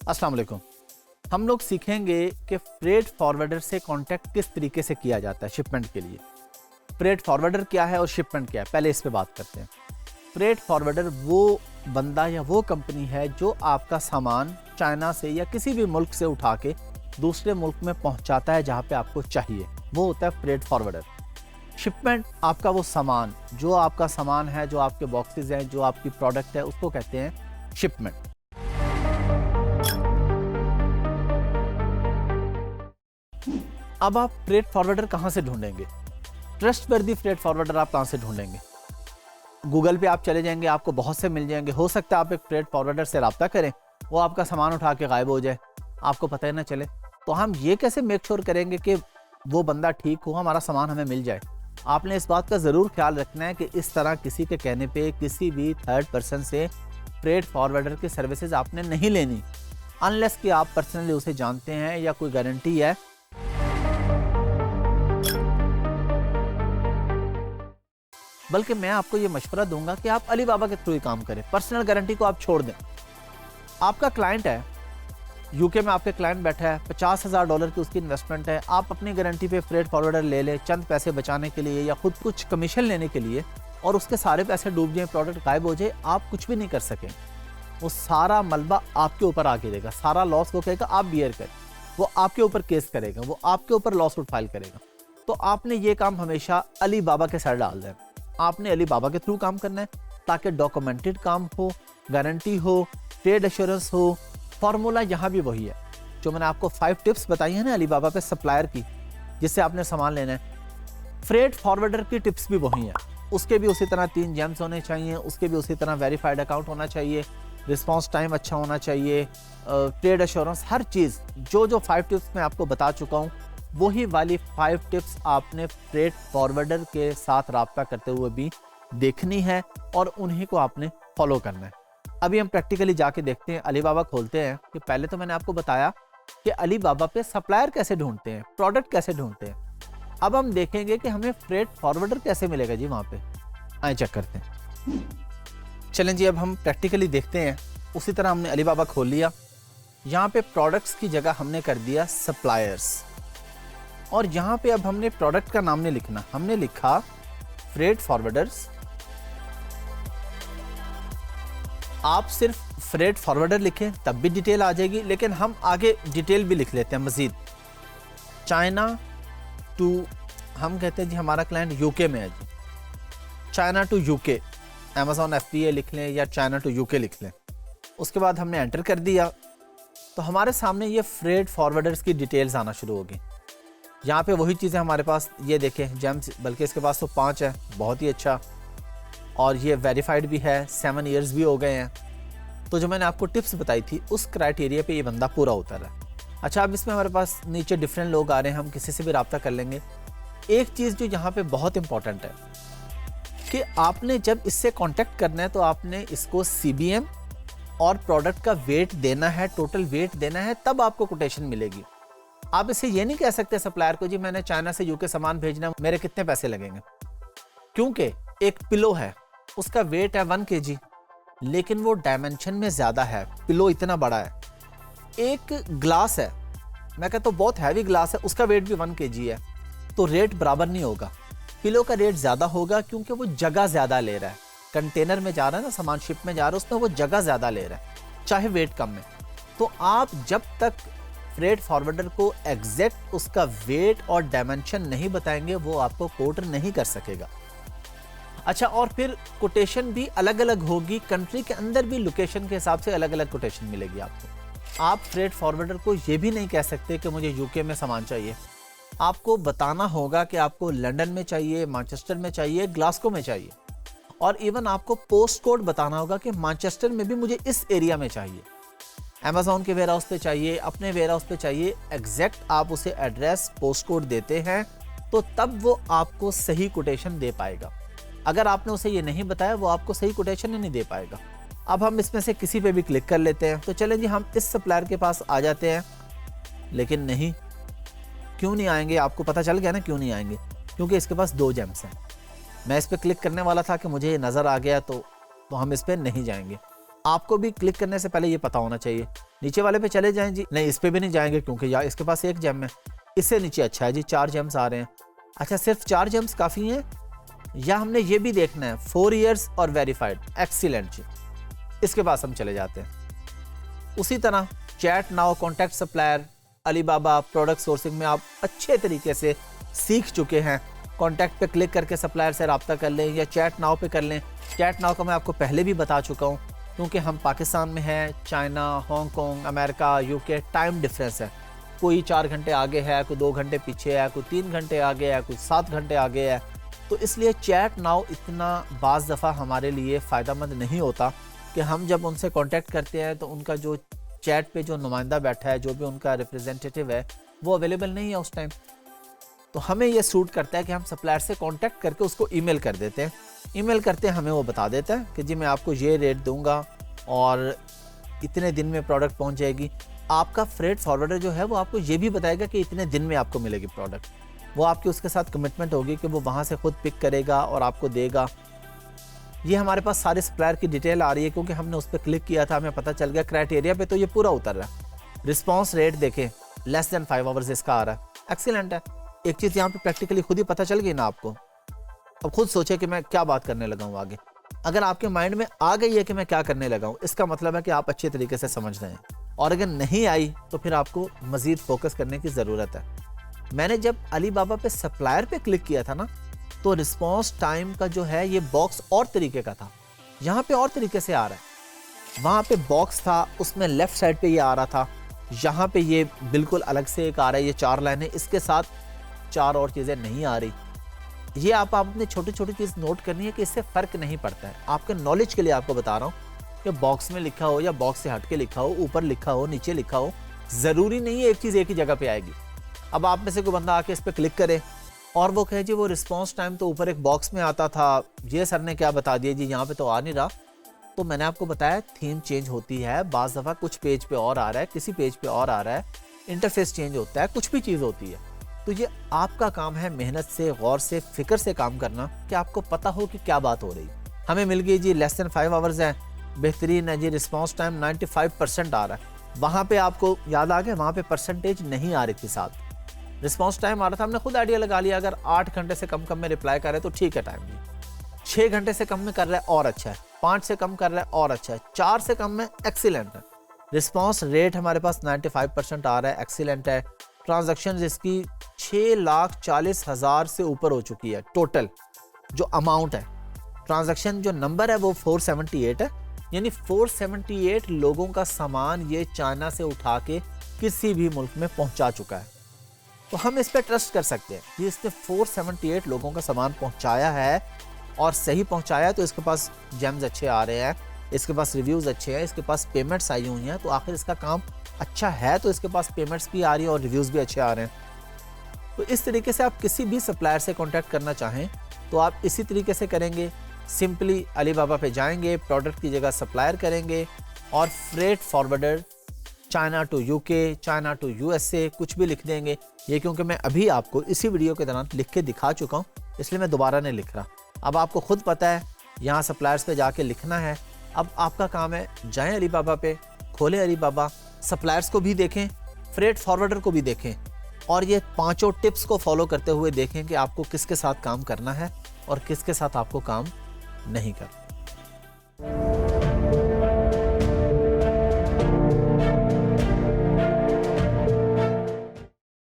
अस्सलाम वालेकुम। हम लोग सीखेंगे कि फ्रेट फॉरवर्डर से कांटेक्ट किस तरीके से किया जाता है शिपमेंट के लिए। फ्रेट फॉरवर्डर क्या है और शिपमेंट क्या है, पहले इस पे बात करते हैं। फ्रेट फॉरवर्डर वो बंदा या वो कंपनी है जो आपका सामान चाइना से या किसी भी मुल्क से उठा के दूसरे मुल्क में पहुंचाता है जहां पे आपको चाहिए, वो होता है फ्रेट फॉरवर्डर। शिपमेंट आपका वो सामान, जो आपका सामान है, जो आपके बॉक्सेस हैं, जो आपकी प्रोडक्ट है, उसको कहते हैं शिपमेंट। अब आप फ्रेट फॉरवर्डर कहाँ से ढूंढेंगे? ट्रस्टवर्दी फ्रेट फॉरवर्डर आप कहाँ से ढूंढेंगे? गूगल पे आप चले जाएंगे, आपको बहुत से मिल जाएंगे। हो सकता है आप एक फ्रेट फॉरवर्डर से रब्ता करें, वो आपका सामान उठा के गायब हो जाए, आपको पता ही ना चले। तो हम ये कैसे मेक श्योर करेंगे कि वो बंदा ठीक हो, हमारा सामान हमें मिल जाए? आपने इस बात का ज़रूर ख्याल रखना है कि इस तरह किसी के कहने पे किसी भी थर्ड पर्सन से फ्रेट फॉरवर्डर की सर्विसेज आपने नहीं लेनी, अनलेस कि आप पर्सनली उसे जानते हैं या कोई गारंटी है। बल्कि मैं आपको ये मशवरा दूंगा कि आप अलीबाबा के थ्रू ही काम करें। पर्सनल गारंटी को आप छोड़ दें। आपका क्लाइंट है, यूके में आपके क्लाइंट बैठा है, $50,000 की उसकी इन्वेस्टमेंट है, आप अपनी गारंटी पे फ्रेट फॉरवर्डर ले लें चंद पैसे बचाने के लिए या खुद कुछ कमीशन लेने के लिए, और उसके सारे पैसे डूब जाए, प्रोडक्ट गायब हो जाए, आप कुछ भी नहीं कर सकें। वो सारा मलबा आपके ऊपर आ गिरेगा, सारा लॉस वो कहेगा आप बियर करें, वो आपके ऊपर केस करेगा, वो आपके ऊपर लॉ सूट फाइल करेगा। तो आपने ये काम हमेशा अलीबाबा के साथ डाल दें। आपने अलीबाबा के थ्रू काम करना है ताकि डॉक्यूमेंटेड काम हो, गारंटी हो, ट्रेड एश्योरेंस हो। फॉर्मूला यहाँ भी वही है जो मैंने आपको 5 टिप्स बताई है ना अलीबाबा पे सप्लायर की, जिससे आपने सामान लेना है। फ्रेट फॉरवर्डर की टिप्स भी वही हैं। उसके भी उसी तरह 3 जेम्स होने चाहिए, उसके भी उसी तरह वेरीफाइड अकाउंट होना चाहिए, रिस्पॉन्स टाइम अच्छा होना चाहिए, ट्रेड एश्योरेंस, हर चीज़। जो 5 टिप्स मैं आपको बता चुका हूँ, वही वाली 5 टिप्स आपने फ्रेट फॉरवर्डर के साथ राब्ता करते हुए भी देखनी है और उन्हीं को आपने फॉलो करना है। अभी हम प्रैक्टिकली जाके देखते हैं, अलीबाबा खोलते हैं। कि पहले तो मैंने आपको बताया कि अलीबाबा पे सप्लायर कैसे ढूंढते हैं, प्रोडक्ट कैसे ढूंढते हैं। अब हम देखेंगे कि हमें फ्रेट फॉरवर्डर कैसे मिलेगा जी वहाँ पे। आए चेक करते हैं। चलें जी, अब हम प्रैक्टिकली देखते हैं। उसी तरह हमने अलीबाबा खोल लिया। यहाँ पे प्रोडक्ट्स की जगह हमने कर दिया सप्लायर्स, और यहाँ पे अब हमने प्रोडक्ट का नाम नहीं लिखना, हमने लिखा फ्रेट फॉरवर्डर्स। आप सिर्फ फ्रेट फॉरवर्डर लिखें तब भी डिटेल आ जाएगी, लेकिन हम आगे डिटेल भी लिख लेते हैं मजीद। चाइना टू, हम कहते हैं जी हमारा क्लाइंट यूके में है जी, China to UK, Amazon FBA लिख लें या चाइना टू यूके लिख लें। उसके बाद हमने एंटर कर दिया तो हमारे सामने ये फ्रेट फॉरवर्डर्स की डिटेल्स आना शुरू हो गई। यहाँ पे वही चीज़ें हमारे पास, ये देखें जेम्स, बल्कि इसके पास तो 5 है, बहुत ही अच्छा, और ये वेरीफाइड भी है, 7 ईयर्स भी हो गए हैं। तो जो मैंने आपको टिप्स बताई थी उस क्राइटेरिया पे ये बंदा पूरा उतर रहा है। अच्छा, अब इसमें हमारे पास नीचे डिफरेंट लोग आ रहे हैं, हम किसी से भी रब्ता कर लेंगे। एक चीज़ जो यहाँ पे बहुत इंपॉर्टेंट है कि आपने जब इससे कॉन्टेक्ट करना है तो आपने इसको CBM और प्रोडक्ट का वेट देना है, टोटल वेट देना है, तब आपको कोटेशन मिलेगी। आप इसे ये नहीं कह सकते सप्लायर को जी मैंने चाइना से यूके सामान भेजना, मेरे कितने पैसे लगेंगे। क्योंकि एक पिलो है, उसका वेट है 1 kg, लेकिन वो डायमेंशन में ज़्यादा है, पिलो इतना बड़ा है। एक ग्लास है, मैं कहता हूँ बहुत हैवी ग्लास है, उसका वेट भी 1 kg है, तो रेट बराबर नहीं होगा। पिलो का रेट ज़्यादा होगा क्योंकि वो जगह ज़्यादा ले रहा है, कंटेनर में जा रहा है ना सामान, शिप में जा रहा है, उसमें वो जगह ज़्यादा ले रहा है, चाहे वेट कम है। तो आप जब तक फ्रेट फॉरवर्डर को एग्जैक्ट उसका वेट और डायमेंशन नहीं बताएंगे, वो आपको कोट नहीं कर सकेगा। अच्छा, और फिर कोटेशन भी अलग अलग होगी, कंट्री के अंदर भी लोकेशन के हिसाब से अलग अलग कोटेशन मिलेगी आपको। आप फ्रेट फॉरवर्डर को ये भी नहीं कह सकते कि मुझे यूके में सामान चाहिए। आपको बताना होगा कि आपको लंदन में चाहिए, मैनचेस्टर में चाहिए, ग्लासगो में चाहिए, और इवन आपको पोस्ट कोड बताना होगा कि मैनचेस्टर में भी मुझे इस एरिया में चाहिए, अमेजॉन के वेयर हाउस पे चाहिए, अपने वेयर हाउस पे चाहिए। एग्जैक्ट आप उसे एड्रेस, पोस्ट कोड देते हैं तो तब वो आपको सही कोटेशन दे पाएगा। अगर आपने उसे ये नहीं बताया, वो आपको सही कोटेशन ही नहीं दे पाएगा। अब हम इसमें से किसी पे भी क्लिक कर लेते हैं। तो चलें जी, हम इस सप्लायर के पास आ जाते हैं, लेकिन नहीं, क्यों नहीं आएंगे? आपको पता चल गया ना क्यों नहीं आएंगे, क्योंकि इसके पास 2 जेम्स हैं। मैं इस पर क्लिक करने वाला था कि मुझे ये नज़र आ गया तो हम इस पर नहीं जाएंगे। आपको भी क्लिक करने से पहले ये पता होना चाहिए। नीचे वाले पे चले जाएं जी, नहीं इस पे भी नहीं जाएंगे क्योंकि यार इसके पास एक जेम है, इससे नीचे अच्छा है जी 4 जेम्स आ रहे हैं। अच्छा सिर्फ 4 जेम्स काफ़ी हैं या हमने ये भी देखना है 4 ईयर्स और वेरीफाइड, एक्सीलेंट जी, इसके पास हम चले जाते हैं। उसी तरह chat now, contact supplier, Alibaba product sourcing में आप अच्छे तरीके से सीख चुके हैं। कॉन्टैक्ट पे क्लिक करके सप्लायर से रब्ता कर लें या चैट नाउ पे कर लें। चैट नाउ का मैं आपको पहले भी बता चुका हूँ, क्योंकि हम पाकिस्तान में हैं, China, Hong Kong, America, UK, time difference है। कोई 4 घंटे आगे है, कोई 2 घंटे पीछे है, कोई 3 घंटे आगे है, कोई 7 घंटे आगे है। तो इसलिए चैट नाउ इतना बाज़ दफ़ा हमारे लिए फ़ायदेमंद नहीं होता कि हम जब उनसे कांटेक्ट करते हैं तो उनका जो चैट पे जो नुमाइंदा बैठा है, जो भी उनका रिप्रेजेंटेटिव है, वो अवेलेबल नहीं है उस टाइम। तो हमें ये सूट करता है कि हम सप्लायर से कांटेक्ट करके उसको ईमेल कर देते हैं। ईमेल करते हैं, हमें वो बता देता है कि जी मैं आपको ये रेट दूंगा और इतने दिन में प्रोडक्ट पहुंच जाएगी। आपका फ्रेट फॉरवर्डर जो है वो आपको ये भी बताएगा कि इतने दिन में आपको मिलेगी प्रोडक्ट। वो आपकी उसके साथ कमिटमेंट होगी कि वो वहाँ से खुद पिक करेगा और आपको देगा। ये हमारे पास सारे सप्लायर की डिटेल आ रही है क्योंकि हमने उस पर क्लिक किया था, हमें पता चल गया क्राइटेरिया पे तो ये पूरा उतर रहा है। रिस्पॉन्स रेट देखें, लेस देन 5 आवर्स इसका आ रहा है, एक्सीलेंट है। एक चीज़ यहाँ पे प्रैक्टिकली खुद ही पता चल गई ना आपको। अब खुद सोचे कि मैं क्या बात करने लगा हूँ आगे। अगर आपके माइंड में आ गई है कि मैं क्या करने लगा हूँ, इसका मतलब है कि आप अच्छे तरीके से समझ रहे हैं, और अगर नहीं आई तो फिर आपको मज़ीद फोकस करने की ज़रूरत है। मैंने जब अलीबाबा पे सप्लायर पे क्लिक किया था ना, तो रिस्पॉन्स टाइम का जो है ये बॉक्स और तरीके का था, यहाँ पे और तरीके से आ रहा है। वहाँ पे बॉक्स था, उसमें लेफ्ट साइड पे ये आ रहा था, यहाँ पे ये बिल्कुल अलग से एक आ रहा है। ये 4 लाइनें, इसके साथ 4 और चीज़ें नहीं आ रही। ये आप अपनी छोटी छोटी चीज़ नोट करनी है कि इससे फ़र्क नहीं पड़ता है। आपके नॉलेज के लिए आपको बता रहा हूँ कि बॉक्स में लिखा हो या बॉक्स से हट के लिखा हो, ऊपर लिखा हो, नीचे लिखा हो, ज़रूरी नहीं है एक चीज़ एक ही जगह पे आएगी। अब आप में से कोई बंदा आके इस पर क्लिक करे और वो कहे जी वो रिस्पॉन्स टाइम तो ऊपर एक बॉक्स में आता था, ये सर ने क्या बता दिया जी, यहाँ पे तो आ नहीं रहा। तो मैंने आपको बताया थीम चेंज होती है, बाज़ दफ़ा कुछ पेज पे और आ रहा है, किसी पेज पे और आ रहा है, इंटरफेस चेंज होता है, कुछ भी चीज़ होती है। तो ये आपका काम है मेहनत से, गौर से, फिक्र से काम करना कि आपको पता हो कि क्या बात हो रही। हमें मिल गई जी लेस देन 5 आवर्स है, बेहतरीन है जी। रिस्पॉन्स टाइम 95% आ रहा है। वहाँ पे आपको याद आ गया, वहाँ पे परसेंटेज नहीं आ रही थी साथ, रिस्पॉन्स टाइम आ रहा था। हमने खुद आइडिया लगा लिया, अगर 8 घंटे से कम में रिप्लाई कर रहे तो ठीक है टाइम नहीं, 6 घंटे से कम में कर रहा है और अच्छा है, 5 से कम कर रहा है और अच्छा है, 4 से कम में एक्सीलेंट है। रिस्पॉन्स रेट हमारे पास 95% आ रहा है, एक्सीलेंट है। ट्रांजैक्शन इसकी 6,40,000 से ऊपर हो चुकी है। टोटल जो अमाउंट है, ट्रांजैक्शन जो नंबर है वो 478 है, यानी 478 लोगों का सामान ये चाइना से उठा के किसी भी मुल्क में पहुंचा चुका है। तो हम इस पर ट्रस्ट कर सकते हैं कि इसने 478 लोगों का सामान पहुंचाया है और सही पहुंचाया, तो इसके पास जेम्स अच्छे आ रहे हैं, इसके पास रिव्यूज़ अच्छे हैं, इसके पास पेमेंट्स आई हुई हैं। तो आखिर इसका काम अच्छा है, तो इसके पास पेमेंट्स भी आ रही है और रिव्यूज़ भी अच्छे आ रहे हैं। तो इस तरीके से आप किसी भी सप्लायर से कांटेक्ट करना चाहें तो आप इसी तरीके से करेंगे। सिंपली अलीबाबा पे जाएंगे, प्रोडक्ट की जगह सप्लायर करेंगे और freight forwarder China to UK, China to USA कुछ भी लिख देंगे। ये क्योंकि मैं अभी आपको इसी वीडियो के दौरान लिख के दिखा चुका हूँ, इसलिए मैं दोबारा नहीं लिख रहा। अब आपको खुद पता है, यहाँ सप्लायर्स पे जाके लिखना है। अब आपका काम है, जाएं अलीबाबा पे, खोलें अलीबाबा, सप्लायर्स को भी देखें, फ्रेट फॉरवर्डर को भी देखें और ये 5 टिप्स को फॉलो करते हुए देखें कि आपको किसके साथ काम करना है और किसके साथ आपको काम नहीं करना।